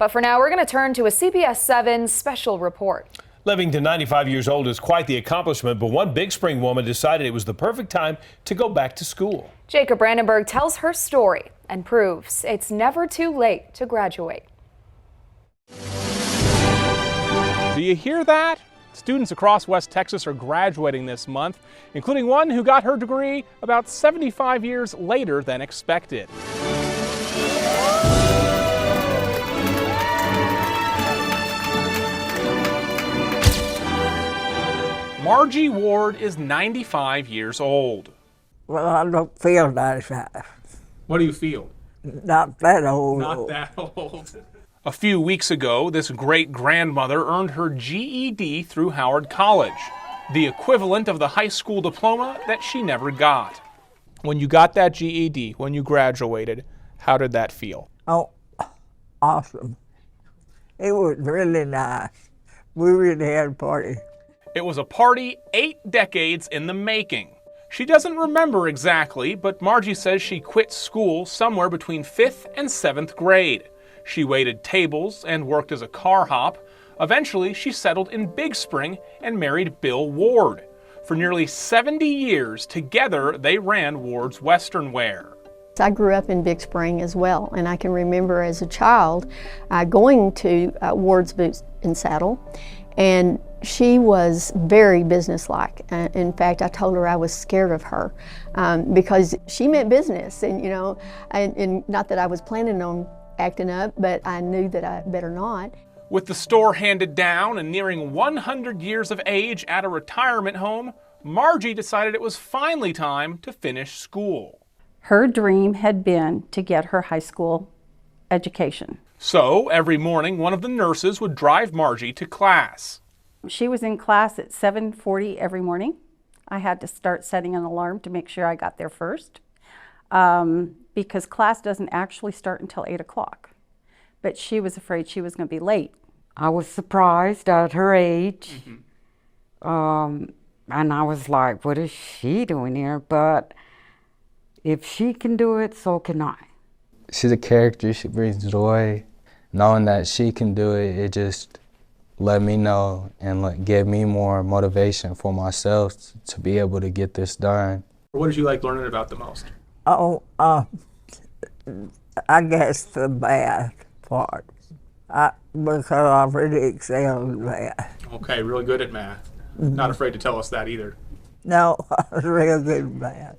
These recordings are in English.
But for now, we're going to turn to a CBS 7 special report. Living to 95 years old is quite the accomplishment, but one Big Spring woman decided it was the perfect time to go back to school. Jacob Brandenburg tells her story and proves it's never too late to graduate. Do you hear that? Students across West Texas are graduating this month, including one who got her degree about 75 years later than expected. Margie Ward is 95 years old. Well, I don't feel 95. What do you feel? Not that old. Not that old. A few weeks ago, this great-grandmother earned her GED through Howard College, the equivalent of the high school diploma that she never got. When you got that GED, when you graduated, how did that feel? Oh, awesome. It was really nice. We really had a party. It was a party 8 decades in the making. She doesn't remember exactly, but Margie says she quit school somewhere between 5th and 7th grade. She waited tables and worked as a car hop. Eventually, she settled in Big Spring and married Bill Ward. For nearly 70 years, together they ran Ward's Western Wear. I grew up in Big Spring as well, and I can remember as a child going to Ward's Boots and Saddle, and she was very businesslike. In fact, I told her I was scared of her because she meant business, and and not that I was planning on acting up, but I knew that I better not. With the store handed down and nearing 100 years of age at a retirement home, Margie decided it was finally time to finish school. Her dream had been to get her high school education. So every morning, one of the nurses would drive Margie to class. She was in class at 7:40 every morning. I had to start setting an alarm to make sure I got there first. Because class doesn't actually start until 8 o'clock. But she was afraid she was going to be late. I was surprised at her age. And I was like, what is she doing here? But if she can do it, so can I. She's a character, she brings joy. Knowing that she can do it, it just let me know and give me more motivation for myself to be able to get this done. What did you like learning about the most? Oh, I guess the math part, because I really excel in math. Okay, really good at math. Not afraid to tell us that either. No, I was real good at math.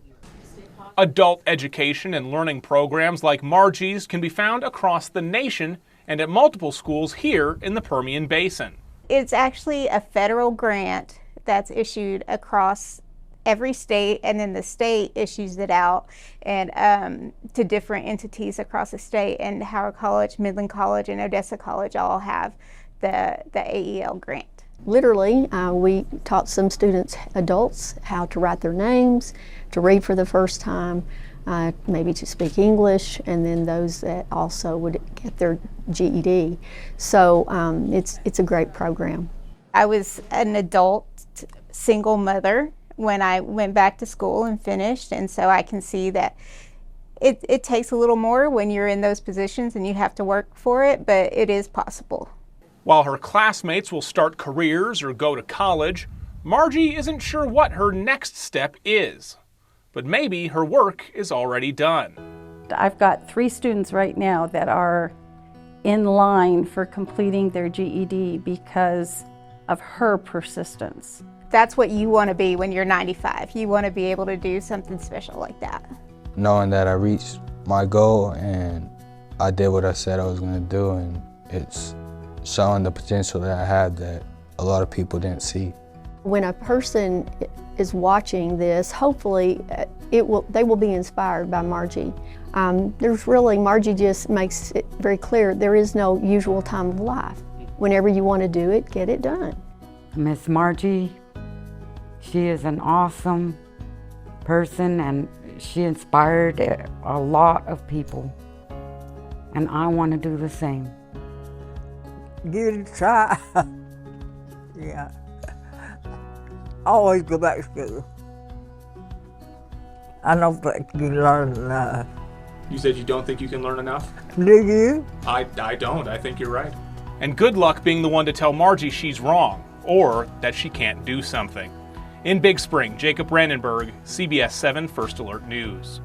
Adult education and learning programs like Margie's can be found across the nation and at multiple schools here in the Permian Basin. It's actually a federal grant that's issued across every state, and then the state issues it out and to different entities across the state. And Howard College, Midland College, and Odessa College all have the AEL grant. Literally, we taught some students, adults, how to write their names, to read for the first time, maybe to speak English, and then those that also would get their GED. So it's a great program. I was an adult single mother when I went back to school and finished, and so I can see that it takes a little more when you're in those positions and you have to work for it, but it is possible. While her classmates will start careers or go to college, Margie isn't sure what her next step is. But maybe her work is already done. I've got 3 students right now that are in line for completing their GED because of her persistence. That's what you want to be when you're 95. You want to be able to do something special like that. Knowing that I reached my goal and I did what I said I was going to do, and it's showing the potential that I had that a lot of people didn't see. When a person is watching this, hopefully they will be inspired by Margie. Margie just makes it very clear there is no usual time of life. Whenever you want to do it, get it done. Miss Margie, she is an awesome person, and she inspired a lot of people. And I want to do the same. Give it a try. Yeah. Always go back to school. I don't think you learn enough. You said you don't think you can learn enough? Do you? I don't. I think you're right. And good luck being the one to tell Margie she's wrong, or that she can't do something. In Big Spring, Jacob Brandenburg, CBS 7 First Alert News.